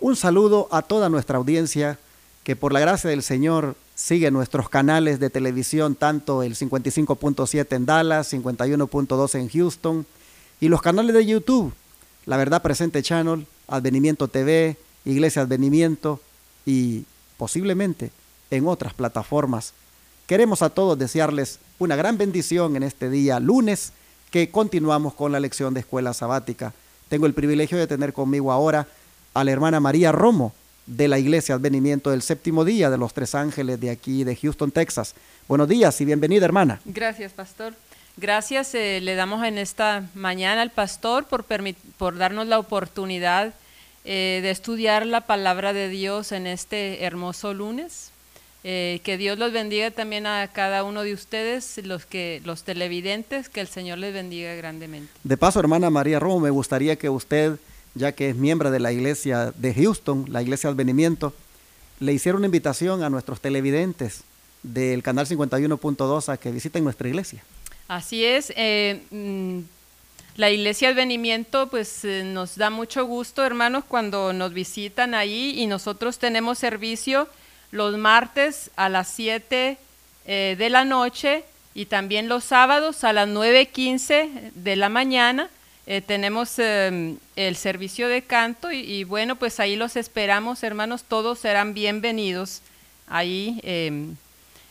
Un saludo a toda nuestra audiencia que por la gracia del Señor sigue nuestros canales de televisión, tanto el 55.7 en Dallas, 51.2 en Houston y los canales de YouTube, La Verdad Presente Channel, Advenimiento TV, Iglesia Advenimiento y posiblemente en otras plataformas. Queremos a todos desearles una gran bendición en este día lunes que continuamos con la lección de escuela sabática. Tengo el privilegio de tener conmigo ahora a la hermana María Romo de la Iglesia Advenimiento del Séptimo Día de los Tres Ángeles de aquí de Houston, Texas. Buenos días y bienvenida, hermana. Gracias, pastor. Gracias, le damos en esta mañana al pastor por darnos la oportunidad de estudiar la palabra de Dios en este hermoso lunes. Que Dios los bendiga también a cada uno de ustedes, los televidentes, que el Señor les bendiga grandemente. De paso, hermana María Romo, me gustaría que usted, ya que es miembro de la iglesia de Houston, la iglesia Advenimiento, le hiciera una invitación a nuestros televidentes del canal 51.2 a que visiten nuestra iglesia. Así es, la iglesia Advenimiento pues nos da mucho gusto, hermanos, cuando nos visitan ahí, y nosotros tenemos servicio los martes a las 7 de la noche y también los sábados a las 9:15 de la mañana. Tenemos el servicio de canto y bueno, pues ahí los esperamos, hermanos, todos serán bienvenidos. Ahí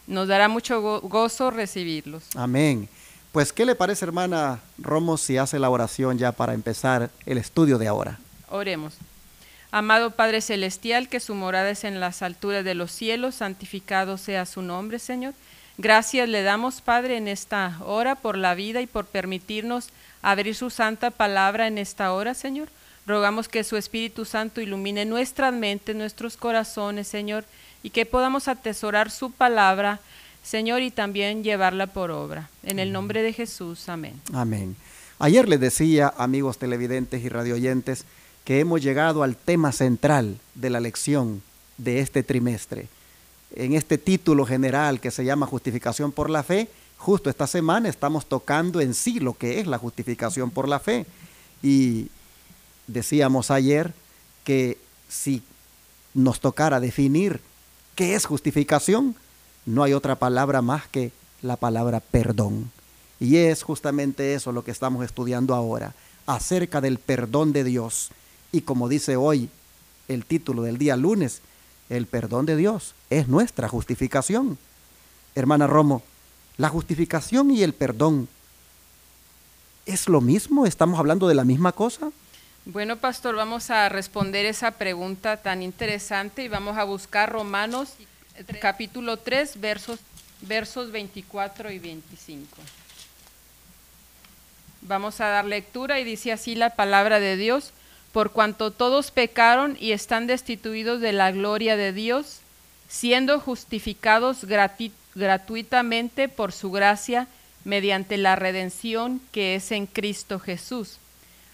nos dará mucho gozo recibirlos. Amén. Pues, ¿qué le parece, hermana Romo, si hace la oración ya para empezar el estudio de ahora? Oremos. Amado Padre Celestial, que su morada es en las alturas de los cielos, santificado sea su nombre, Señor. Gracias le damos, Padre, en esta hora por la vida y por permitirnos abrir su santa palabra en esta hora, Señor. Rogamos que su Espíritu Santo ilumine nuestras mentes, nuestros corazones, Señor, y que podamos atesorar su palabra, Señor, y también llevarla por obra. En el nombre de Jesús, amén. Amén. Ayer les decía, amigos televidentes y radioyentes, que hemos llegado al tema central de la lección de este trimestre. En este título general que se llama Justificación por la Fe, justo esta semana estamos tocando en sí lo que es la justificación por la fe. Y decíamos ayer que si nos tocara definir qué es justificación, no hay otra palabra más que la palabra perdón. Y es justamente eso lo que estamos estudiando ahora, acerca del perdón de Dios. Y como dice hoy el título del día lunes, el perdón de Dios es nuestra justificación. Hermana Romo, ¿la justificación y el perdón es lo mismo? ¿Estamos hablando de la misma cosa? Bueno, pastor, vamos a responder esa pregunta tan interesante y vamos a buscar Romanos capítulo 3, versos 24 y 25. Vamos a dar lectura y dice así la palabra de Dios: por cuanto todos pecaron y están destituidos de la gloria de Dios, siendo justificados gratuitamente por su gracia, mediante la redención que es en Cristo Jesús,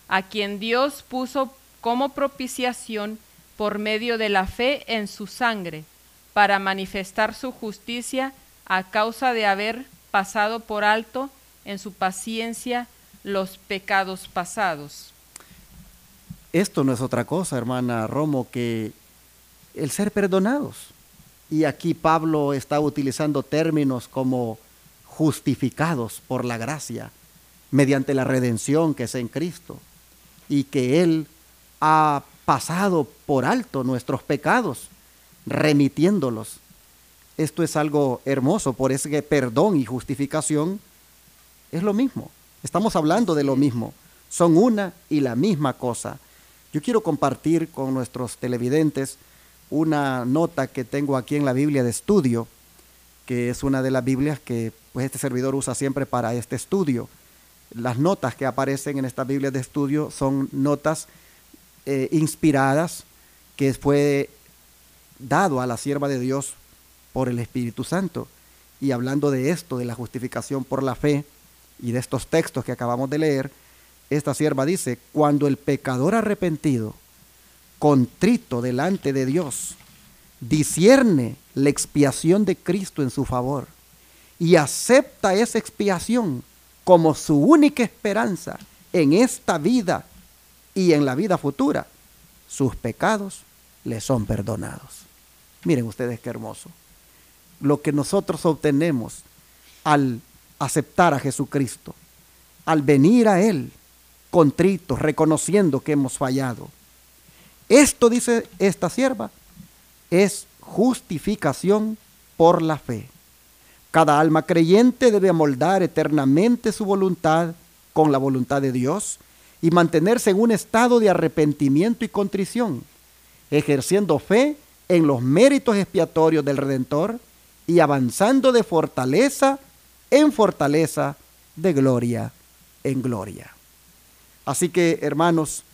a quien Dios puso como propiciación por medio de la fe en su sangre, para manifestar su justicia a causa de haber pasado por alto en su paciencia los pecados pasados. Esto no es otra cosa, hermana Romo, que el ser perdonados. Y aquí Pablo está utilizando términos como justificados por la gracia, mediante la redención que es en Cristo, y que Él ha pasado por alto nuestros pecados, remitiéndolos. Esto es algo hermoso, por eso que perdón y justificación es lo mismo. Estamos hablando de lo mismo, son una y la misma cosa. Yo quiero compartir con nuestros televidentes una nota que tengo aquí en la Biblia de estudio, que es una de las Biblias que pues este servidor usa siempre para este estudio. Las notas que aparecen en esta Biblia de estudio son notas inspiradas que fue dado a la sierva de Dios por el Espíritu Santo. Y hablando de esto, de la justificación por la fe y de estos textos que acabamos de leer, esta sierva dice: cuando el pecador arrepentido, contrito delante de Dios, discierne la expiación de Cristo en su favor y acepta esa expiación como su única esperanza en esta vida y en la vida futura, sus pecados les son perdonados. Miren ustedes qué hermoso. Lo que nosotros obtenemos al aceptar a Jesucristo, al venir a Él contritos, reconociendo que hemos fallado. Esto, dice esta sierva, es justificación por la fe. Cada alma creyente debe amoldar eternamente su voluntad con la voluntad de Dios y mantenerse en un estado de arrepentimiento y contrición, ejerciendo fe en los méritos expiatorios del Redentor y avanzando de fortaleza en fortaleza, de gloria en gloria. Así que, hermanos,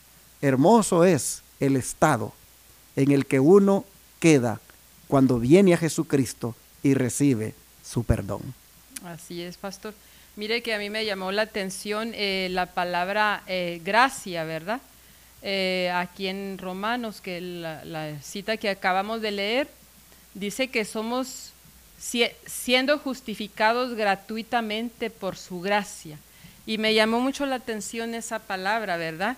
hermoso es el estado en el que uno queda cuando viene a Jesucristo y recibe su perdón. Así es, pastor. Mire que a mí me llamó la atención la palabra gracia, ¿verdad? Aquí en Romanos, que la cita que acabamos de leer, dice que somos siendo justificados gratuitamente por su gracia. Y me llamó mucho la atención esa palabra, ¿verdad?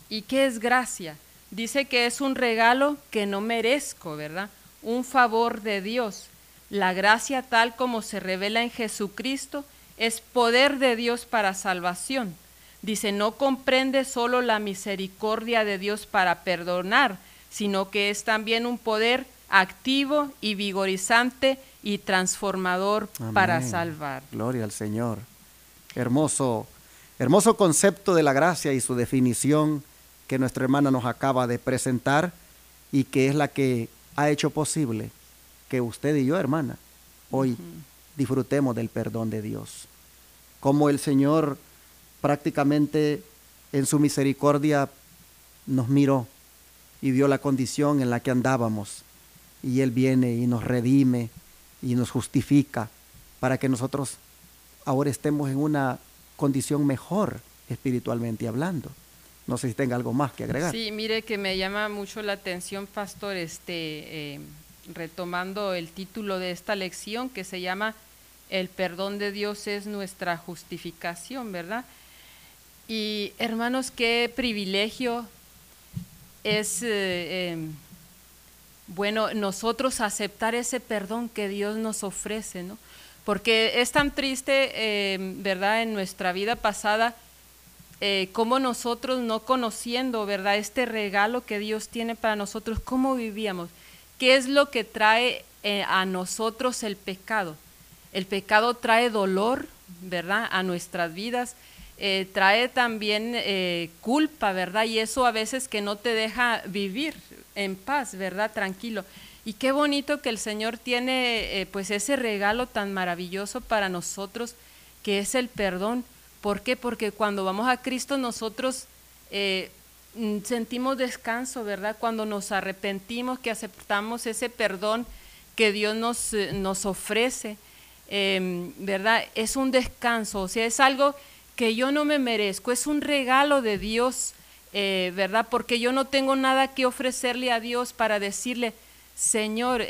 ¿Y qué es gracia? Dice que es un regalo que no merezco, ¿verdad? Un favor de Dios. La gracia tal como se revela en Jesucristo es poder de Dios para salvación. Dice, no comprende solo la misericordia de Dios para perdonar, sino que es también un poder activo y vigorizante y transformador. Amén. Para salvar. Gloria al Señor. Hermoso concepto de la gracia y su definición que nuestra hermana nos acaba de presentar y que es la que ha hecho posible que usted y yo, hermana, hoy disfrutemos del perdón de Dios. Como el Señor prácticamente en su misericordia nos miró y vio la condición en la que andábamos y Él viene y nos redime y nos justifica para que nosotros ahora estemos en una condición mejor espiritualmente hablando. No sé si tenga algo más que agregar. Sí, mire que me llama mucho la atención, pastor, retomando el título de esta lección que se llama El perdón de Dios es nuestra justificación, ¿verdad? Y hermanos, qué privilegio es, bueno, nosotros aceptar ese perdón que Dios nos ofrece, ¿no? Porque es tan triste, ¿verdad?, en nuestra vida pasada, cómo nosotros no conociendo, ¿verdad?, este regalo que Dios tiene para nosotros, cómo vivíamos. ¿Qué es lo que trae a nosotros el pecado? El pecado trae dolor, ¿verdad?, a nuestras vidas, trae también culpa, ¿verdad? Y eso a veces que no te deja vivir en paz, ¿verdad?, tranquilo. Y qué bonito que el Señor tiene pues ese regalo tan maravilloso para nosotros, que es el perdón. ¿Por qué? Porque cuando vamos a Cristo nosotros sentimos descanso, ¿verdad? Cuando nos arrepentimos, que aceptamos ese perdón que Dios nos ofrece, ¿verdad? Es un descanso, o sea, es algo que yo no me merezco, es un regalo de Dios, ¿verdad? Porque yo no tengo nada que ofrecerle a Dios para decirle, Señor,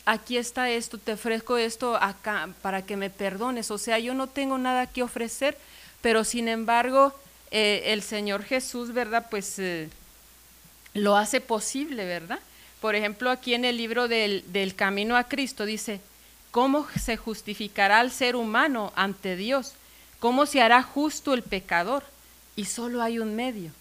aquí está esto, te ofrezco esto acá para que me perdones. O sea, yo no tengo nada que ofrecer, pero sin embargo, el Señor Jesús, ¿verdad? Pues lo hace posible, ¿verdad? Por ejemplo, aquí en el libro del Camino a Cristo dice, ¿cómo se justificará el ser humano ante Dios? ¿Cómo se hará justo el pecador? Y solo hay un medio.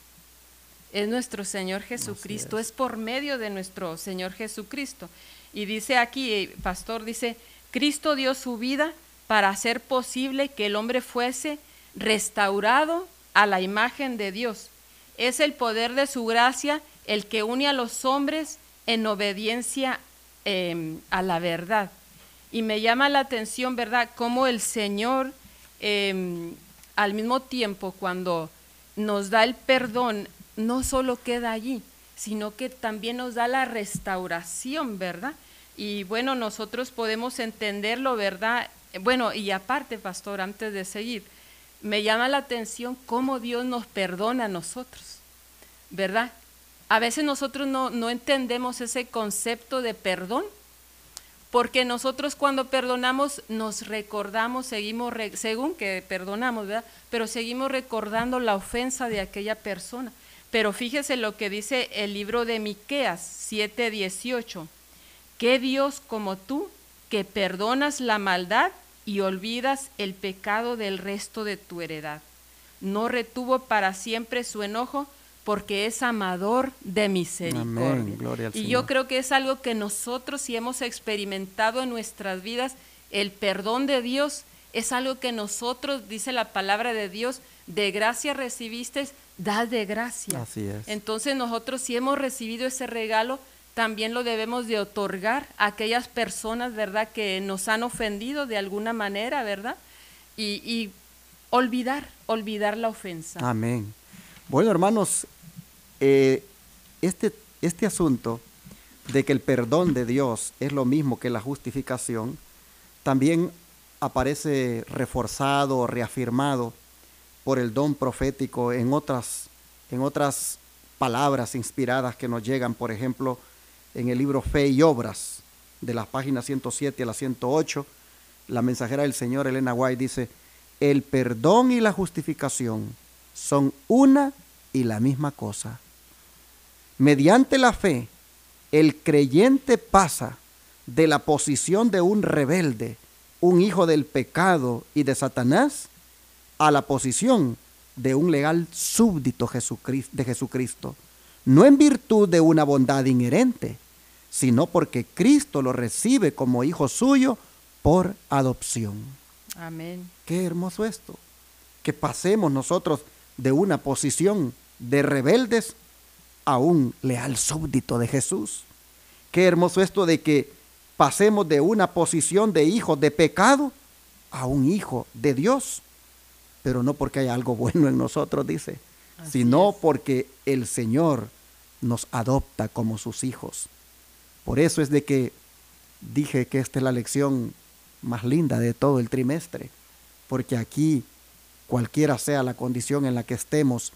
Es nuestro Señor Jesucristo, es por medio de nuestro Señor Jesucristo. Y dice aquí, pastor, dice, Cristo dio su vida para hacer posible que el hombre fuese restaurado a la imagen de Dios. Es el poder de su gracia el que une a los hombres en obediencia a la verdad. Y me llama la atención, ¿verdad?, cómo el Señor, al mismo tiempo, cuando nos da el perdón, no solo queda allí, sino que también nos da la restauración, ¿verdad? Y bueno, nosotros podemos entenderlo, ¿verdad? Bueno, y aparte, pastor, antes de seguir, me llama la atención cómo Dios nos perdona a nosotros, ¿verdad? A veces nosotros no entendemos ese concepto de perdón, porque nosotros cuando perdonamos nos recordamos, según que perdonamos, ¿verdad?, pero seguimos recordando la ofensa de aquella persona. Pero fíjese lo que dice el libro de Miqueas 7:18. ¿Qué Dios como tú, que perdonas la maldad y olvidas el pecado del resto de tu heredad? No retuvo para siempre su enojo, porque es amador de misericordia. Amén, gloria al y Señor. yo creo que es algo que nosotros, si hemos experimentado en nuestras vidas, el perdón de Dios es algo que nosotros, dice la palabra de Dios, de gracia recibiste, da de gracia. Así es. Entonces nosotros, si hemos recibido ese regalo, también lo debemos de otorgar a aquellas personas, ¿verdad?, que nos han ofendido de alguna manera, ¿verdad? Y olvidar la ofensa. Amén. Bueno, hermanos, este asunto de que el perdón de Dios es lo mismo que la justificación, también aparece reforzado o reafirmado por el don profético en otras palabras inspiradas que nos llegan, por ejemplo, en el libro Fe y Obras, de las páginas 107 a la 108, la mensajera del Señor, Elena White, dice: el perdón y la justificación son una y la misma cosa. Mediante la fe, el creyente pasa de la posición de un rebelde, un hijo del pecado y de Satanás, a la posición de un legal súbdito de Jesucristo, no en virtud de una bondad inherente, sino porque Cristo lo recibe como hijo suyo por adopción. Amén. Qué hermoso esto, que pasemos nosotros de una posición de rebeldes a un leal súbdito de Jesús. Qué hermoso esto de que pasemos de una posición de hijos de pecado a un hijo de Dios, pero no porque haya algo bueno en nosotros, dice, sino porque el Señor nos adopta como sus hijos. Por eso es de que dije que esta es la lección más linda de todo el trimestre, porque aquí, cualquiera sea la condición en la que estemos,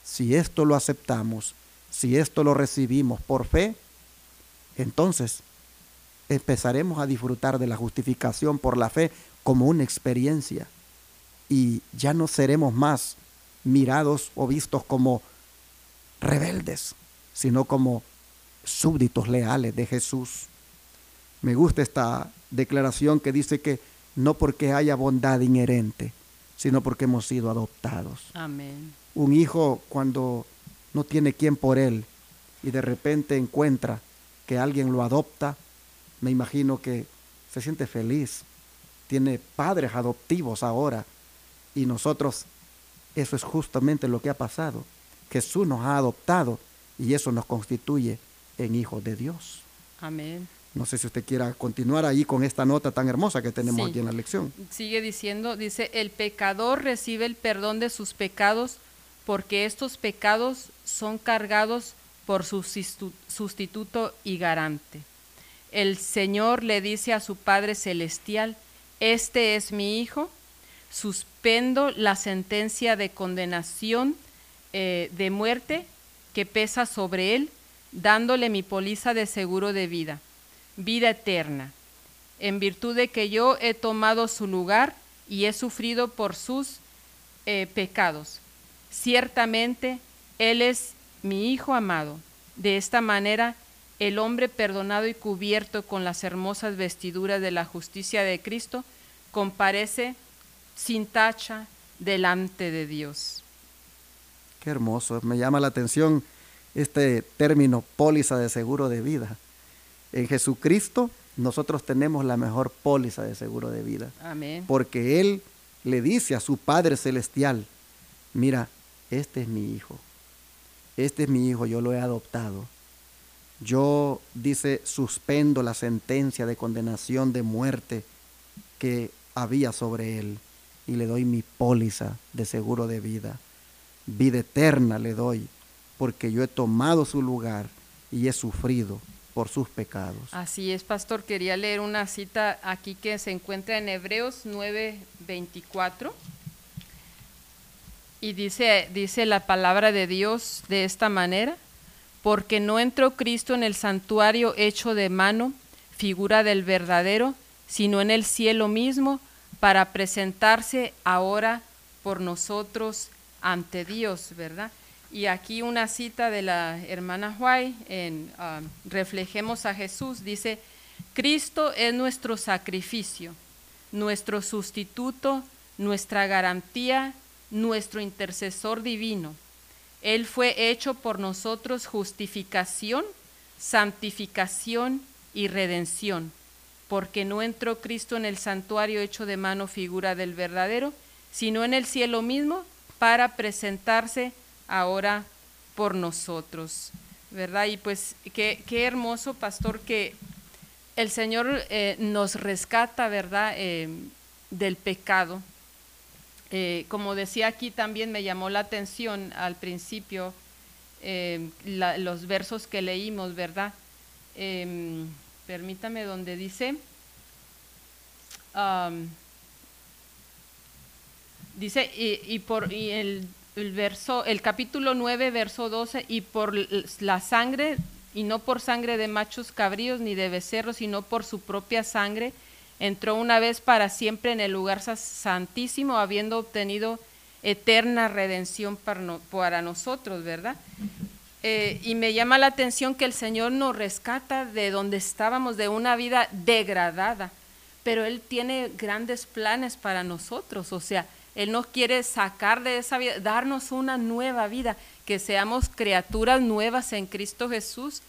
si esto lo aceptamos, si esto lo recibimos por fe, entonces empezaremos a disfrutar de la justificación por la fe como una experiencia, y ya no seremos más mirados o vistos como rebeldes, sino como súbditos leales de Jesús. Me gusta esta declaración que dice que no porque haya bondad inherente, sino porque hemos sido adoptados. Amén. Un hijo, cuando no tiene quien por él y de repente encuentra que alguien lo adopta, me imagino que se siente feliz. Tiene padres adoptivos ahora, y nosotros, eso es justamente lo que ha pasado. Jesús nos ha adoptado y eso nos constituye en hijos de Dios. Amén. No sé si usted quiera continuar ahí con esta nota tan hermosa que tenemos aquí en la lección. Sigue diciendo, dice, el pecador recibe el perdón de sus pecados porque estos pecados son cargados por su sustituto y garante. El Señor le dice a su Padre Celestial: este es mi Hijo, suspendo la sentencia de condenación de muerte que pesa sobre él, dándole mi póliza de seguro de vida, vida eterna, en virtud de que yo he tomado su lugar y he sufrido por sus pecados. Ciertamente, Él es mi Hijo amado. De esta manera, el hombre perdonado y cubierto con las hermosas vestiduras de la justicia de Cristo comparece sin tacha delante de Dios. Qué hermoso, me llama la atención este término póliza de seguro de vida. En Jesucristo nosotros tenemos la mejor póliza de seguro de vida. Amén. Porque Él le dice a su Padre Celestial: mira, este es mi Hijo, yo lo he adoptado. Yo, dice, suspendo la sentencia de condenación de muerte que había sobre Él y le doy mi póliza de seguro de vida. Vida eterna le doy, porque yo he tomado su lugar y he sufrido por sus pecados. Así es, pastor. Quería leer una cita aquí que se encuentra en Hebreos 9:24 y dice la palabra de Dios de esta manera: porque no entró Cristo en el santuario hecho de mano, figura del verdadero, sino en el cielo mismo, para presentarse ahora por nosotros ante Dios, ¿verdad? Y aquí una cita de la hermana White en Reflejemos a Jesús, dice: Cristo es nuestro sacrificio, nuestro sustituto, nuestra garantía, nuestro intercesor divino. Él fue hecho por nosotros justificación, santificación y redención, porque no entró Cristo en el santuario hecho de mano, figura del verdadero, sino en el cielo mismo, para presentarse ahora por nosotros, ¿verdad? Y pues qué hermoso, pastor, que el Señor nos rescata, ¿verdad? Del pecado. Como decía aquí, también me llamó la atención al principio los versos que leímos, ¿verdad? Permítame, donde dice, dice, el capítulo 9, verso 12, y por la sangre, y no por sangre de machos cabríos ni de becerros, sino por su propia sangre, entró una vez para siempre en el lugar santísimo, habiendo obtenido eterna redención para nosotros, ¿verdad? Y me llama la atención que el Señor nos rescata de donde estábamos, de una vida degradada, pero Él tiene grandes planes para nosotros, o sea, Él nos quiere sacar de esa vida, darnos una nueva vida, que seamos criaturas nuevas en Cristo Jesús,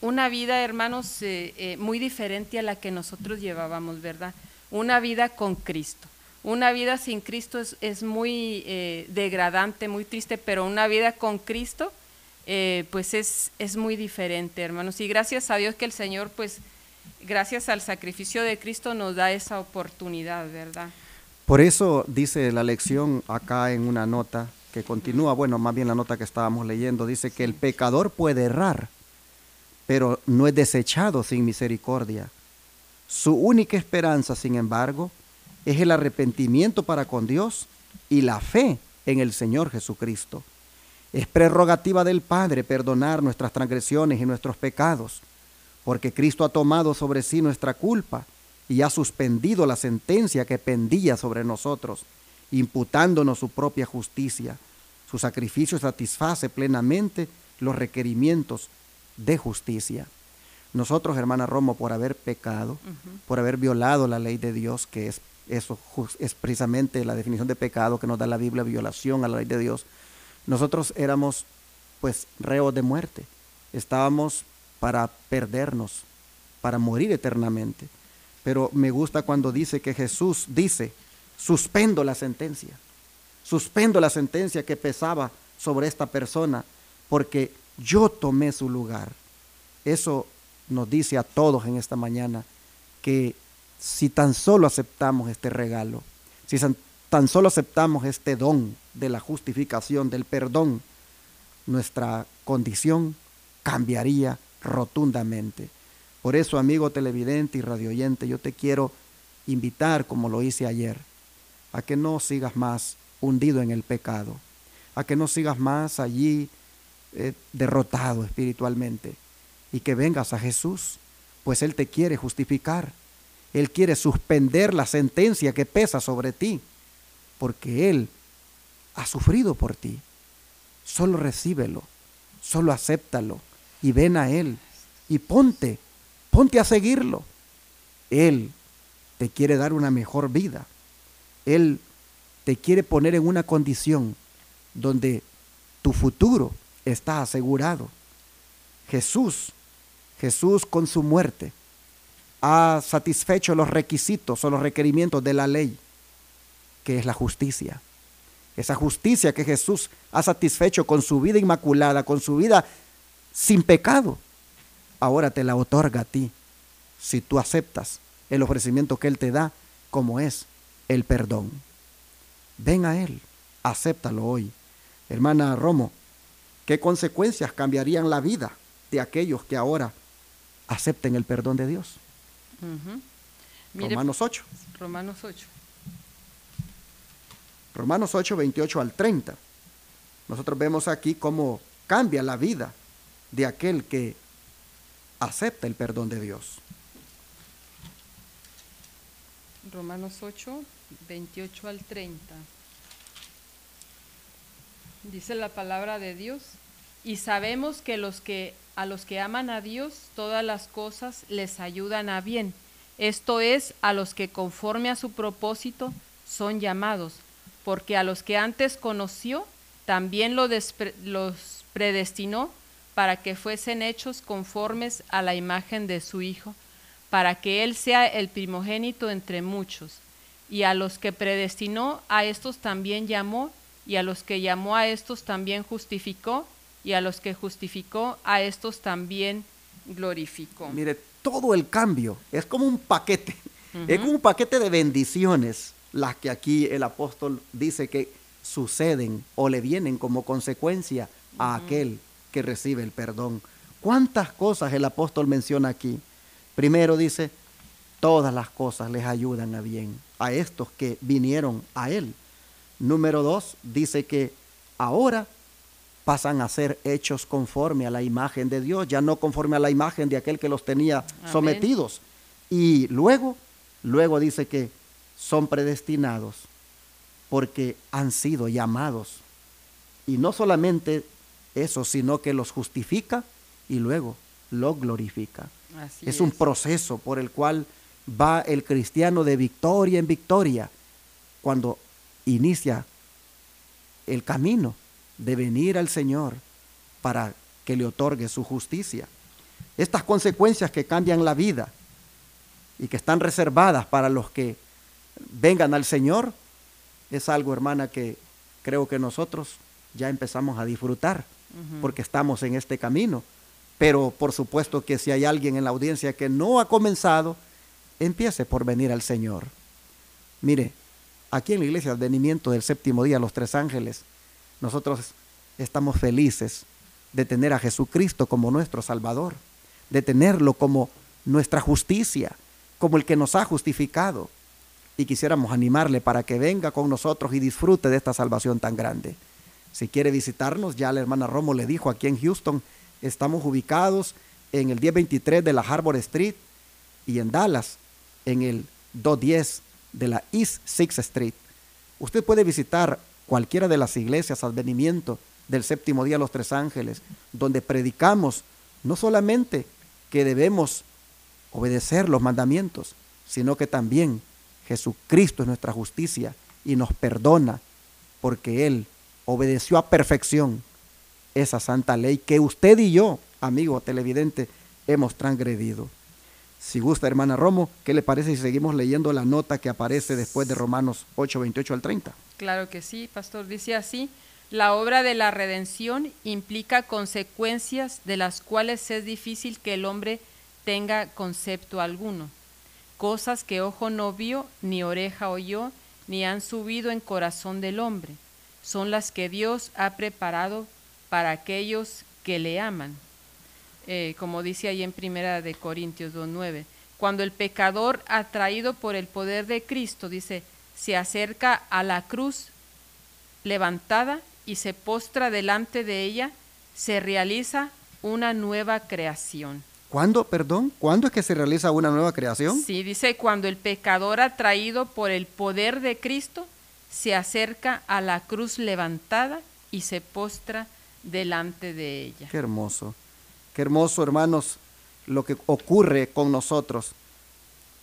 una vida, hermanos, muy diferente a la que nosotros llevábamos, ¿verdad? Una vida con Cristo. Una vida sin Cristo es muy degradante, muy triste, pero una vida con Cristo, pues es muy diferente, hermanos. Y gracias a Dios que el Señor, pues, gracias al sacrificio de Cristo nos da esa oportunidad, ¿verdad? Por eso dice la lección acá en una nota que continúa, bueno, más bien la nota que estábamos leyendo, dice que el pecador puede errar, pero no es desechado sin misericordia. Su única esperanza, sin embargo, es el arrepentimiento para con Dios y la fe en el Señor Jesucristo. Es prerrogativa del Padre perdonar nuestras transgresiones y nuestros pecados, porque Cristo ha tomado sobre sí nuestra culpa y ha suspendido la sentencia que pendía sobre nosotros, imputándonos su propia justicia. Su sacrificio satisface plenamente los requerimientos de justicia. Nosotros, hermana Romo, por haber pecado, por haber violado la ley de Dios, que es eso, es precisamente la definición de pecado que nos da la Biblia, violación a la ley de Dios, nosotros éramos pues reos de muerte, estábamos para perdernos, para morir eternamente. Pero me gusta cuando dice que Jesús dice: suspendo la sentencia que pesaba sobre esta persona, porque yo tomé su lugar. Eso nos dice a todos en esta mañana que si tan solo aceptamos este regalo, si tan solo aceptamos este don de la justificación, del perdón, nuestra condición cambiaría rotundamente. Por eso, amigo televidente y radioyente, yo te quiero invitar, como lo hice ayer, a que no sigas más hundido en el pecado, a que no sigas más allí derrotado espiritualmente, y que vengas a Jesús, pues Él te quiere justificar. Él quiere suspender la sentencia que pesa sobre ti, porque Él ha sufrido por ti. Solo recíbelo, solo acéptalo y ven a Él y ponte a seguirlo. Él te quiere dar una mejor vida. Él te quiere poner en una condición donde tu futuro está asegurado. Jesús con su muerte ha satisfecho los requisitos o los requerimientos de la ley, que es la justicia. Esa justicia que Jesús ha satisfecho con su vida inmaculada, con su vida sin pecado, ahora te la otorga a ti, si tú aceptas el ofrecimiento que Él te da, como es el perdón. Ven a Él, acéptalo hoy. Hermana Romo, ¿qué consecuencias cambiarían la vida de aquellos que ahora acepten el perdón de Dios? Mire, Romanos 8. Romanos 8, 28 al 30. Nosotros vemos aquí cómo cambia la vida de aquel que acepta el perdón de Dios. Romanos 8, 28 al 30. Dice la palabra de Dios, y sabemos que a los que aman a Dios, todas las cosas les ayudan a bien. Esto es, a los que conforme a su propósito son llamados, porque a los que antes conoció, también los predestinó para que fuesen hechos conformes a la imagen de su Hijo, para que Él sea el primogénito entre muchos. Y a los que predestinó, a estos también llamó, y a los que llamó, a estos también justificó, y a los que justificó, a estos también glorificó. Mire, todo el cambio es como un paquete, es como un paquete de bendiciones, las que aquí el apóstol dice que suceden o le vienen como consecuencia a aquel que recibe el perdón. ¿Cuántas cosas el apóstol menciona aquí? Primero dice, todas las cosas les ayudan a bien a estos que vinieron a él. Número 2, dice que ahora pasan a ser hechos conforme a la imagen de Dios, ya no conforme a la imagen de aquel que los tenía sometidos. Y luego dice que son predestinados porque han sido llamados. Y no solamente eso, sino que los justifica y luego los glorifica. Es un proceso por el cual va el cristiano de victoria en victoria cuando inicia el camino de venir al Señor para que le otorgue su justicia. Estas consecuencias que cambian la vida y que están reservadas para los que vengan al Señor, es algo, hermana, que creo que nosotros ya empezamos a disfrutar porque estamos en este camino. Pero por supuesto que si hay alguien en la audiencia que no ha comenzado, empiece por venir al Señor. Mire, aquí en la Iglesia de Advenimiento del Séptimo Día, los Tres Ángeles, nosotros estamos felices de tener a Jesucristo como nuestro Salvador, de tenerlo como nuestra justicia, como el que nos ha justificado. Y quisiéramos animarle para que venga con nosotros y disfrute de esta salvación tan grande. Si quiere visitarnos, ya la hermana Romo le dijo, aquí en Houston estamos ubicados en el 1023 de la Harbor Street y en Dallas en el 210 de la East 6th Street. Usted puede visitar cualquiera de las iglesias Advenimiento del Séptimo Día Los Tres Ángeles, donde predicamos no solamente que debemos obedecer los mandamientos, sino que también Jesucristo es nuestra justicia y nos perdona porque Él obedeció a perfección esa santa ley que usted y yo, amigo televidente, hemos transgredido. Si gusta, hermana Romo, ¿qué le parece si seguimos leyendo la nota que aparece después de Romanos 8, 28 al 30? Claro que sí, pastor. Dice así: la obra de la redención implica consecuencias de las cuales es difícil que el hombre tenga concepto alguno. Cosas que ojo no vio, ni oreja oyó, ni han subido en corazón del hombre. Son las que Dios ha preparado para aquellos que le aman. Como dice ahí en 1 Corintios 2:9. Cuando el pecador, atraído por el poder de Cristo, dice, se acerca a la cruz levantada y se postra delante de ella, se realiza una nueva creación. ¿Cuándo, perdón? ¿Cuándo es que se realiza una nueva creación? Sí, dice, cuando el pecador, atraído por el poder de Cristo, se acerca a la cruz levantada y se postra delante de ella. Qué hermoso, hermanos, lo que ocurre con nosotros.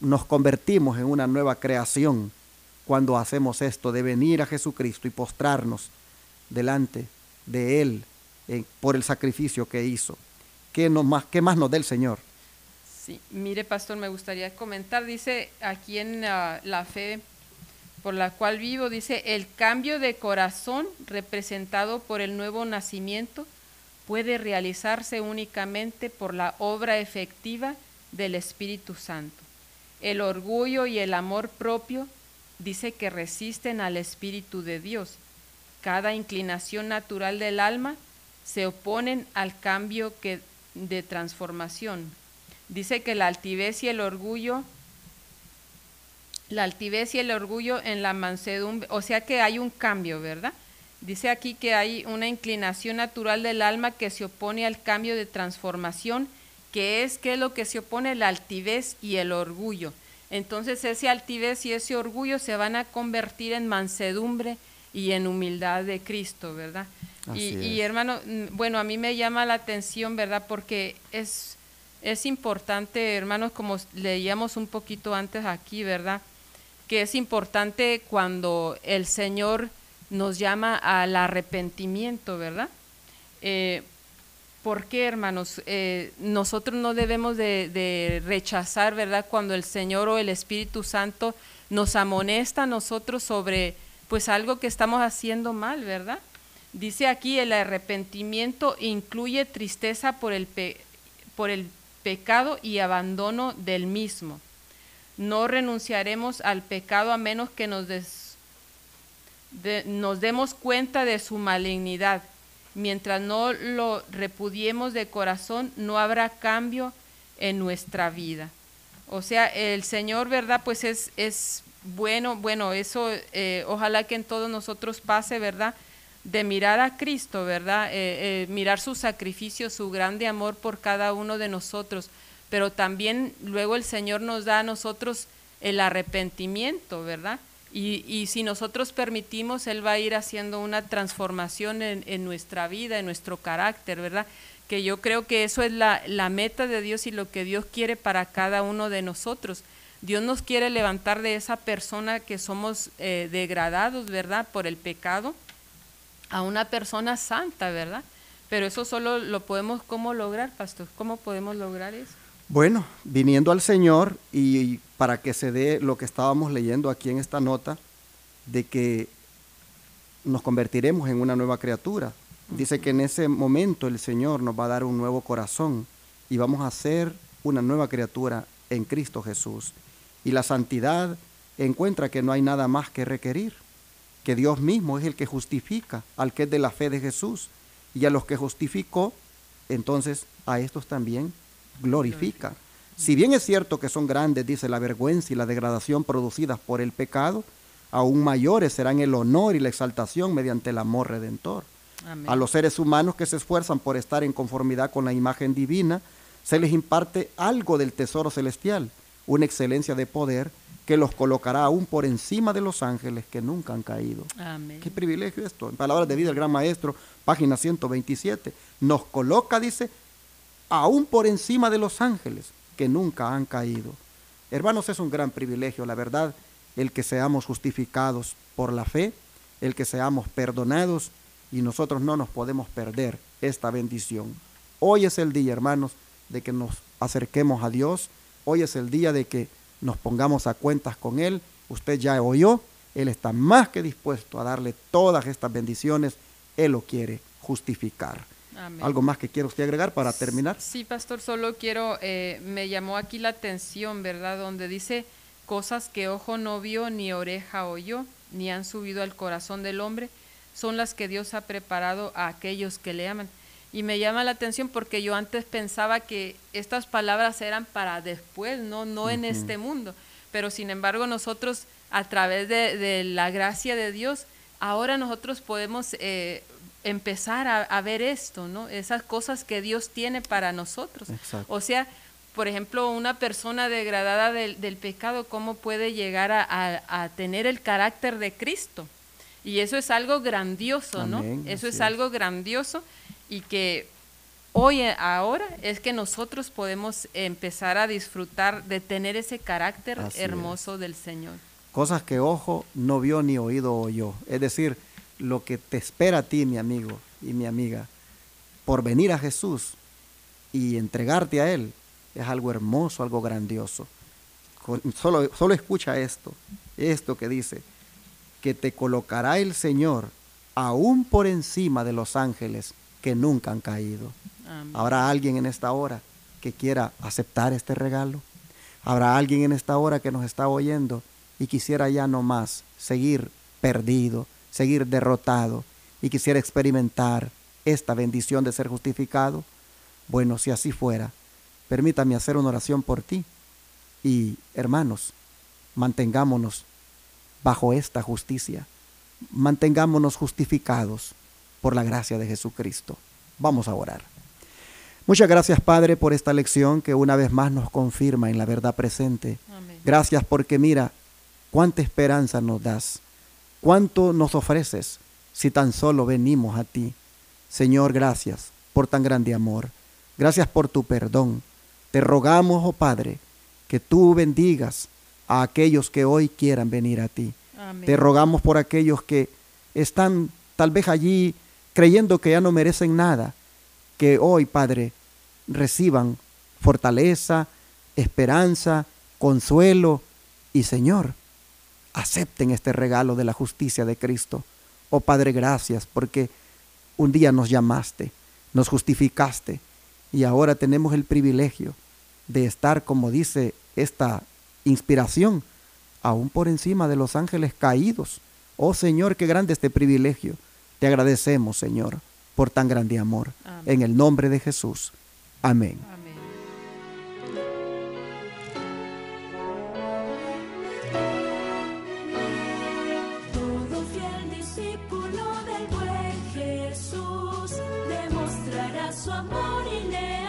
Nos convertimos en una nueva creación cuando hacemos esto de venir a Jesucristo y postrarnos delante de Él por el sacrificio que hizo. ¿Qué más nos da el Señor? Sí, mire, pastor, me gustaría comentar, dice aquí en la fe por la cual vivo, dice, el cambio de corazón representado por el nuevo nacimiento puede realizarse únicamente por la obra efectiva del Espíritu Santo. El orgullo y el amor propio dice que resisten al Espíritu de Dios. Cada inclinación natural del alma se oponen al cambio de transformación. Dice que la altivez y el orgullo en la mansedumbre, o sea que hay un cambio, ¿verdad? Dice aquí que hay una inclinación natural del alma que se opone al cambio de transformación, ¿qué es lo que se opone? La altivez y el orgullo. Entonces ese altivez y ese orgullo se van a convertir en mansedumbre y en humildad de Cristo, ¿verdad? Y hermano, bueno, a mí me llama la atención, ¿verdad? Porque es importante, hermanos, como leíamos un poquito antes aquí, ¿verdad? Que es importante cuando el Señor nos llama al arrepentimiento, ¿verdad? ¿Por qué, hermanos? Nosotros no debemos de rechazar, ¿verdad? Cuando el Señor o el Espíritu Santo nos amonesta a nosotros sobre, pues, algo que estamos haciendo mal, ¿verdad? Dice aquí, el arrepentimiento incluye tristeza por el pecado y abandono del mismo. No renunciaremos al pecado a menos que nos demos cuenta de su malignidad. Mientras no lo repudiemos de corazón, no habrá cambio en nuestra vida. O sea, el Señor, ¿verdad? Pues es bueno, eso ojalá que en todos nosotros pase, ¿verdad? De mirar a Cristo, ¿verdad? Mirar su sacrificio, su grande amor por cada uno de nosotros, pero también luego el Señor nos da a nosotros el arrepentimiento, ¿verdad? Y si nosotros permitimos, Él va a ir haciendo una transformación en nuestra vida, en nuestro carácter, ¿verdad? Que yo creo que eso es la meta de Dios y lo que Dios quiere para cada uno de nosotros. Dios nos quiere levantar de esa persona que somos degradados, ¿verdad? Por el pecado, a una persona santa, ¿verdad? Pero eso solo lo podemos, ¿cómo lograr, pastor? ¿Cómo podemos lograr eso? Bueno, viniendo al Señor y para que se dé lo que estábamos leyendo aquí en esta nota, de que nos convertiremos en una nueva criatura. Dice que en ese momento el Señor nos va a dar un nuevo corazón y vamos a ser una nueva criatura en Cristo Jesús. Y la santidad encuentra que no hay nada más que requerir, que Dios mismo es el que justifica al que es de la fe de Jesús, y a los que justificó, entonces a estos también glorifica. Si bien es cierto que son grandes, dice, la vergüenza y la degradación producidas por el pecado, aún mayores serán el honor y la exaltación mediante el amor redentor. Amén. A los seres humanos que se esfuerzan por estar en conformidad con la imagen divina, se les imparte algo del tesoro celestial, una excelencia de poder que los colocará aún por encima de los ángeles que nunca han caído. Amén. Qué privilegio esto. En Palabras de Vida, el Gran Maestro, página 127, nos coloca, dice, aún por encima de los ángeles que nunca han caído. Hermanos, es un gran privilegio, la verdad, el que seamos justificados por la fe, el que seamos perdonados, y nosotros no nos podemos perder esta bendición. Hoy es el día, hermanos, de que nos acerquemos a Dios. Hoy es el día de que nos pongamos a cuentas con Él. Usted ya oyó, Él está más que dispuesto a darle todas estas bendiciones. Él lo quiere justificar. Amén. ¿Algo más que quiere usted agregar para terminar? Sí, pastor, solo quiero, me llamó aquí la atención, ¿verdad? Donde dice, cosas que ojo no vio, ni oreja oyó, ni han subido al corazón del hombre, son las que Dios ha preparado a aquellos que le aman. Y me llama la atención porque yo antes pensaba que estas palabras eran para después, no en este mundo. Pero sin embargo nosotros, a través de la gracia de Dios, ahora nosotros podemos empezar a ver esto, ¿no? Esas cosas que Dios tiene para nosotros. Exacto. O sea, por ejemplo, una persona degradada del pecado, ¿cómo puede llegar a tener el carácter de Cristo? Y eso es algo grandioso, Amén, ¿no? Eso es algo grandioso, y que ahora es que nosotros podemos empezar a disfrutar de tener ese carácter hermoso del Señor. Cosas que ojo no vio ni oído oyó. Es decir, lo que te espera a ti, mi amigo y mi amiga, por venir a Jesús y entregarte a Él, es algo hermoso, algo grandioso. Solo escucha esto que dice, que te colocará el Señor aún por encima de los ángeles que nunca han caído. Amén. ¿Habrá alguien en esta hora que quiera aceptar este regalo? ¿Habrá alguien en esta hora que nos está oyendo y quisiera ya no más seguir perdido, seguir derrotado, y quisiera experimentar esta bendición de ser justificado? Bueno, si así fuera, permítame hacer una oración por ti. Y hermanos, mantengámonos bajo esta justicia, mantengámonos justificados por la gracia de Jesucristo. Vamos a orar. Muchas gracias, Padre, por esta lección que una vez más nos confirma en la verdad presente. Amén. Gracias porque mira cuánta esperanza nos das, cuánto nos ofreces si tan solo venimos a ti. Señor, gracias por tan grande amor. Gracias por tu perdón. Te rogamos, oh Padre, que tú bendigas a aquellos que hoy quieran venir a ti. Amén. Te rogamos por aquellos que están tal vez allí creyendo que ya no merecen nada, que hoy, Padre, reciban fortaleza, esperanza, consuelo y, Señor, acepten este regalo de la justicia de Cristo. Oh Padre, gracias porque un día nos llamaste, nos justificaste y ahora tenemos el privilegio de estar, como dice esta inspiración, aún por encima de los ángeles caídos. Oh Señor, qué grande este privilegio. Te agradecemos, Señor, por tan grande amor. Amén. En el nombre de Jesús. Amén. Amén. Todo fiel discípulo del buen Jesús demostrará su amor y lealtad.